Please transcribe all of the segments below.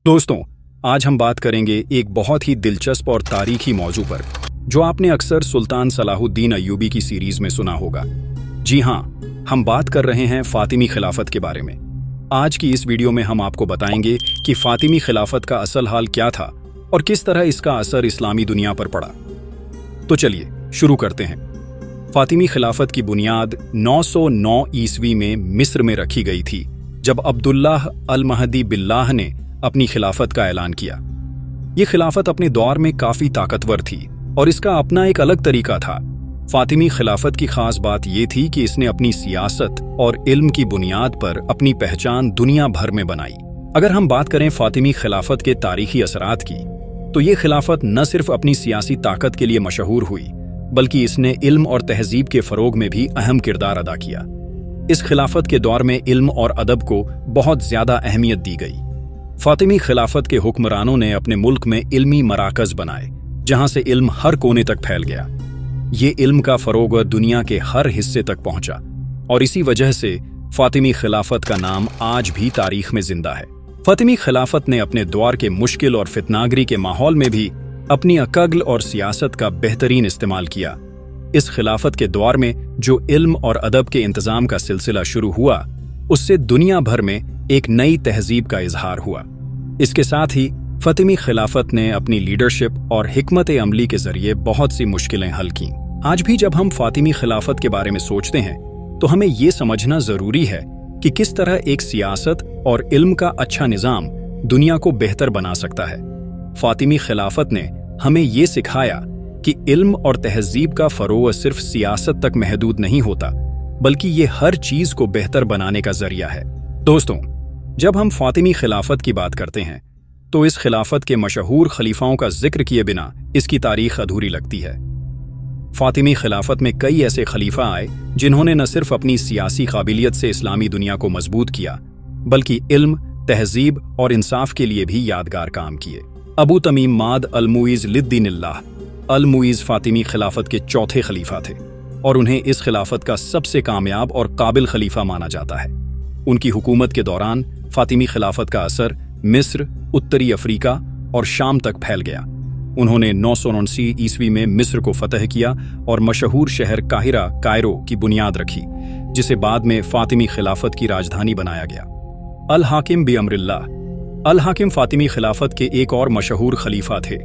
दोस्तों, आज हम बात करेंगे एक बहुत ही दिलचस्प और तारीखी मौजू पर, जो आपने अक्सर सुल्तान सलाहुद्दीन अय्यूबी की सीरीज में सुना होगा। जी हाँ, हम बात कर रहे हैं फातिमी खिलाफत के बारे में। आज की इस वीडियो में हम आपको बताएंगे कि फातिमी खिलाफत का असल हाल क्या था और किस तरह इसका असर इस्लामी दुनिया पर पड़ा। तो चलिए शुरू करते हैं। फातिमी खिलाफत की बुनियाद 909 ईस्वी में मिस्र में रखी गई थी, जब अब्दुल्लाह अल-महदी बिल्लाह ने अपनी खिलाफत का ऐलान किया। ये खिलाफत अपने दौर में काफी ताकतवर थी और इसका अपना एक अलग तरीका था। फातिमी खिलाफत की खास बात ये थी कि इसने अपनी सियासत और इल्म की बुनियाद पर अपनी पहचान दुनिया भर में बनाई। अगर हम बात करें फातिमी खिलाफत के तारीखी असरात की, तो ये खिलाफत न सिर्फ अपनी सियासी ताकत के लिए मशहूर हुई, बल्कि इसने इल्म और तहजीब के फरोग में भी अहम किरदार अदा किया। इस खिलाफत के दौर में इल्म और अदब को बहुत ज्यादा अहमियत दी गई। फातिमी खिलाफत के हुक्मरानों ने अपने मुल्क में इल्मी मराकज बनाए, जहां से इल्म हर कोने तक फैल गया। ये इल्म का फरोग दुनिया के हर हिस्से तक पहुंचा और इसी वजह से फातिमी खिलाफत का नाम आज भी तारीख में जिंदा है। फातिमी खिलाफत ने अपने दौर के मुश्किल और फितनागरी के माहौल में भी अपनी अक्ल और सियासत का बेहतरीन इस्तेमाल किया। इस खिलाफत के दौर में जो इल्म और अदब के इंतजाम का सिलसिला शुरू हुआ, उससे दुनिया भर में एक नई तहजीब का इजहार हुआ। इसके साथ ही फातिमी खिलाफत ने अपनी लीडरशिप और हिकमत अमली के जरिए बहुत सी मुश्किलें हल की। आज भी जब हम फातिमी खिलाफत के बारे में सोचते हैं, तो हमें ये समझना जरूरी है कि किस तरह एक सियासत और इल्म का अच्छा निज़ाम दुनिया को बेहतर बना सकता है। फातिमी खिलाफत ने हमें ये सिखाया कि इल्म और तहजीब का फरोग सिर्फ सियासत तक महदूद नहीं होता, बल्कि ये हर चीज को बेहतर बनाने का जरिया है। दोस्तों, जब हम फातिमी खिलाफत की बात करते हैं, तो इस खिलाफत के मशहूर खलीफाओं का जिक्र किए बिना इसकी तारीख अधूरी लगती है। फातिमी खिलाफत में कई ऐसे खलीफा आए जिन्होंने न सिर्फ अपनी सियासी काबिलियत से इस्लामी दुनिया को मजबूत किया, बल्कि इल्म, तहजीब और इंसाफ के लिए भी यादगार काम किए। अबू तमीम माद अल-मुइज़ लिद्दीनिल्लाह अल-मुइज़ फातिमी खिलाफत के चौथे खलीफा थे और उन्हें इस खिलाफत का सबसे कामयाब और काबिल खलीफा माना जाता है। उनकी हुकूमत के दौरान फातिमी खिलाफत का असर मिस्र, उत्तरी अफ्रीका और शाम तक फैल गया। उन्होंने 979 ईस्वी में मिस्र को फतह किया और मशहूर शहर कायरो की बुनियाद रखी, जिसे बाद में फातिमी खिलाफत की राजधानी बनाया गया। अल-हाकिम बिअम्रिल्लाह अल-हाकिम फातिमी खिलाफत के एक और मशहूर खलीफा थे।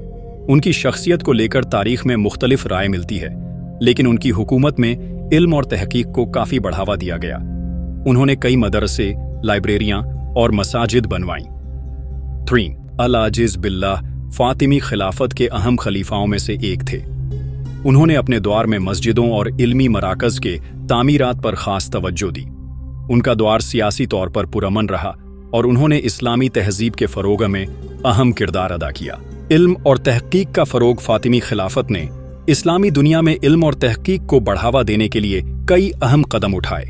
उनकी शख्सियत को लेकर तारीख में मुख्तलिफ राय मिलती है, लेकिन उनकी हुकूमत में इल्म और तहकीक को काफी बढ़ावा दिया गया। उन्होंने कई मदरसे, लाइब्रेरियां और मसाजिद बनवाईं। 3. अल-आजिज बिल्लाह फातिमी खिलाफत के अहम खलीफाओं में से एक थे। उन्होंने अपने दौर में मस्जिदों और इल्मी मराकज के तामीरात पर खास तवज्जो दी। उनका दौर सियासी तौर पर पुरअमन रहा और उन्होंने इस्लामी तहजीब के फरोग में अहम किरदार अदा किया। इल्म और तहकीक का फरोग फातिमी खिलाफत ने इस्लामी दुनिया में इल्म और तहकीक को बढ़ावा देने के लिए कई अहम कदम उठाए।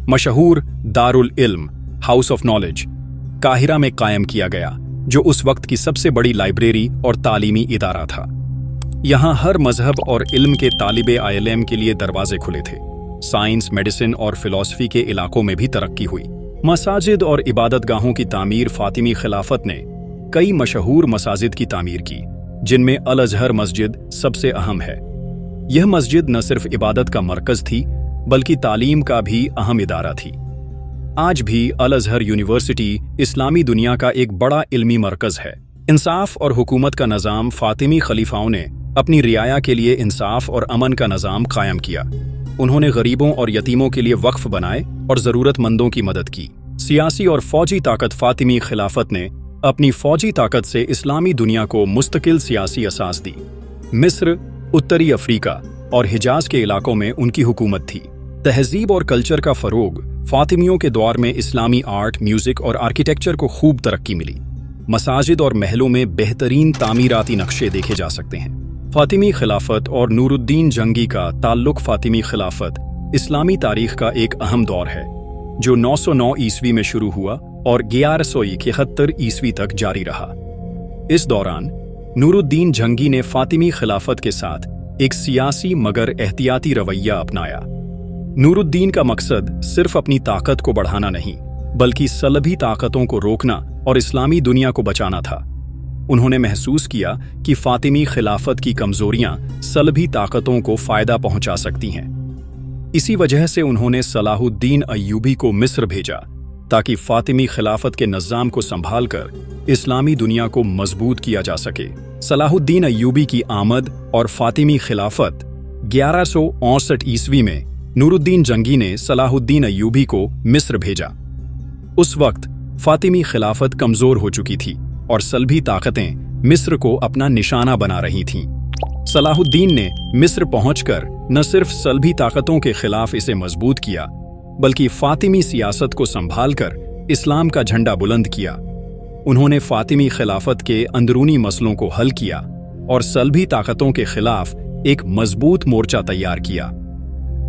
मशहूर दारुल इल्म हाउस ऑफ नॉलेज काहिरा में कायम किया गया, जो उस वक्त की सबसे बड़ी लाइब्रेरी और तालीमी इदारा था। यहाँ हर मजहब और इल्म के तालिबे इल्म के लिए दरवाजे खुले थे। साइंस, मेडिसिन और फिलॉसफी के इलाकों में भी तरक्की हुई। मसाजिद और इबादतगाहों की तामीर फातिमी खिलाफत ने कई मशहूर मसाजिद की तामीर की, जिनमें अल-अज़हर मस्जिद सबसे अहम है। यह मस्जिद न सिर्फ इबादत का मरकज थी, बल्कि तालीम का भी अहम इदारा थी। आज भी अल-अज़हर यूनिवर्सिटी इस्लामी दुनिया का एक बड़ा इल्मी मरकज है। इंसाफ और हुकूमत का निज़ाम फातिमी खलीफाओं ने अपनी रियाया के लिए इंसाफ और अमन का निज़ाम कायम किया। उन्होंने गरीबों और यतीमों के लिए वक्फ बनाए और ज़रूरतमंदों की मदद की। सियासी और फौजी ताकत फातिमी खिलाफत ने अपनी फौजी ताकत से इस्लामी दुनिया को मुस्तकिल सियासी असास दी। मिस्र, उत्तरी अफ्रीका और हिजाज के इलाकों में उनकी हुकूमत थी। तहजीब और कल्चर का फरोग फातिमियों के दौर में इस्लामी आर्ट, म्यूजिक और आर्किटेक्चर को खूब तरक्की मिली। मसाजिद और महलों में बेहतरीन तामीराती नक्शे देखे जा सकते हैं। फातिमी खिलाफत और नूरुद्दीन जंगी का ताल्लुक फातिमी खिलाफत इस्लामी तारीख का एक अहम दौर है, जो 909 ईस्वी में शुरू हुआ और 1171 ईस्वी तक जारी रहा। इस दौरान नूरुद्दीन जंगी ने फातिमी खिलाफत के साथ एक सियासी मगर एहतियाती रवैया अपनाया। नूरुद्दीन का मकसद सिर्फ अपनी ताकत को बढ़ाना नहीं, बल्कि सलबी ताकतों को रोकना और इस्लामी दुनिया को बचाना था। उन्होंने महसूस किया कि फातिमी खिलाफत की कमजोरियां सलभी ताकतों को फायदा पहुंचा सकती हैं। इसी वजह से उन्होंने सलाहुद्दीन अय्यूबी को मिस्र भेजा ताकि फातिमी खिलाफत के निज़ाम को संभालकर इस्लामी दुनिया को मजबूत किया जा सके। सलाहुद्दीन अय्यूबी की आमद और फातिमी खिलाफत 1159 ईस्वी में नूरुद्दीन जंगी ने सलाहुद्दीन अय्यूबी को मिस्र भेजा। उस वक्त फातिमी खिलाफत कमजोर हो चुकी थी और सलभी ताकतें मिस्र को अपना निशाना बना रही थीं। सलाहुद्दीन ने मिस्र पहुंचकर न सिर्फ सलभी ताकतों के खिलाफ इसे मजबूत किया, बल्कि फातिमी सियासत को संभालकर इस्लाम का झंडा बुलंद किया। उन्होंने फातिमी खिलाफत के अंदरूनी मसलों को हल किया और सलभी ताकतों के खिलाफ एक मजबूत मोर्चा तैयार किया।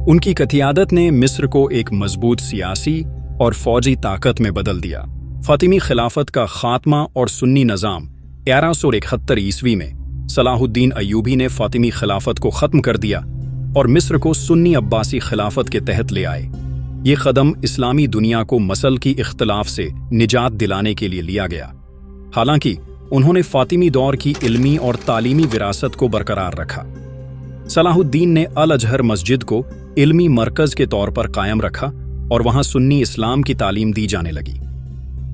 उनकी क़यादत ने मिस्र को एक मजबूत सियासी और फौजी ताकत में बदल दिया। फातिमी खिलाफत का खात्मा और सुन्नी निज़ाम 1171 ईस्वी में सलाहुद्दीन अय्यूबी ने फातिमी खिलाफत को ख़त्म कर दिया और मिस्र को सुन्नी अब्बासी खिलाफत के तहत ले आए। ये कदम इस्लामी दुनिया को मसल की इख्तिलाफ से निजात दिलाने के लिए लिया गया। हालांकि उन्होंने फातिमी दौर की इल्मी और तालीमी विरासत को बरकरार रखा। सलाहुद्दीन ने अल अजहर मस्जिद को इल्मी मरकज़ के तौर पर कायम रखा और वहां सुन्नी इस्लाम की तालीम दी जाने लगी।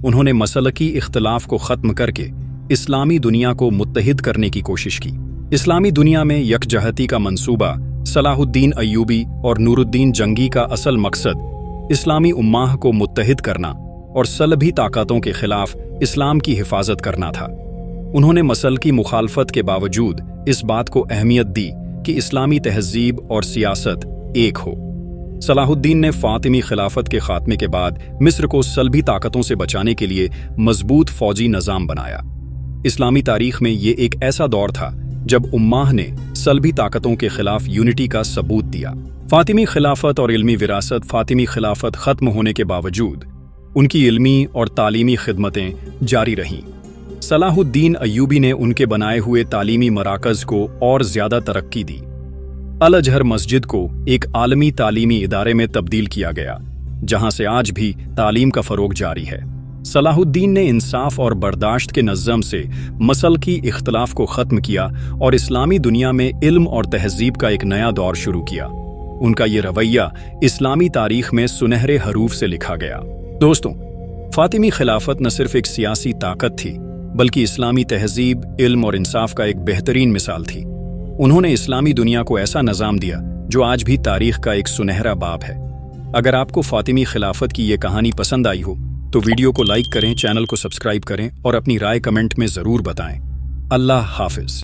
उन्होंने मसलकी इख्तिलाफ को ख़त्म करके इस्लामी दुनिया को मुत्तहिद करने की कोशिश की। इस्लामी दुनिया में यकजहती का मंसूबा सलाहुद्दीन अय्यूबी और नूरुद्दीन जंगी का असल मकसद इस्लामी उम्माह को मुत्तहिद करना और सलभी ताकतों के खिलाफ इस्लाम की हिफाजत करना था। उन्होंने मसलकी मुखालफत के बावजूद इस बात को अहमियत दी कि इस्लामी तहज़ीब और सियासत एक हो। सलाहुद्दीन ने फातिमी खिलाफत के खात्मे के बाद मिस्र को सलभी ताकतों से बचाने के लिए मजबूत फौजी निज़ाम बनाया। इस्लामी तारीख में ये एक ऐसा दौर था जब उम्माह ने सलभी ताकतों के खिलाफ यूनिटी का सबूत दिया। फातिमी खिलाफत और इल्मी विरासत। फातिमी खिलाफत ख़त्म होने के बावजूद उनकी इल्मी और तालीमी खिदमतें जारी रहीं। सलाहुद्दीन अय्यूबी ने उनके बनाए हुए तालीमी मराकज़ को और ज़्यादा तरक्की दी। अल अजहर मस्जिद को एक आलमी तालीमी इदारे में तब्दील किया गया, जहां से आज भी तालीम का फ़रोग जारी है। सलाहुद्दीन ने इंसाफ और बर्दाश्त के नज़्ज़म से मसलकी इख्तिलाफ को ख़त्म किया और इस्लामी दुनिया में इल्म और तहज़ीब का एक नया दौर शुरू किया। उनका ये रवैया इस्लामी तारीख में सुनहरे हरूफ से लिखा गया। दोस्तों, फातिमी खिलाफत न सिर्फ एक सियासी ताकत थी, बल्कि इस्लामी तहज़ीब, इल्म और इंसाफ का एक बेहतरीन मिसाल थी। उन्होंने इस्लामी दुनिया को ऐसा निज़ाम दिया जो आज भी तारीख का एक सुनहरा बाब है। अगर आपको फातिमी खिलाफत की ये कहानी पसंद आई हो तो वीडियो को लाइक करें, चैनल को सब्सक्राइब करें और अपनी राय कमेंट में ज़रूर बताएं। अल्लाह हाफ़िज़।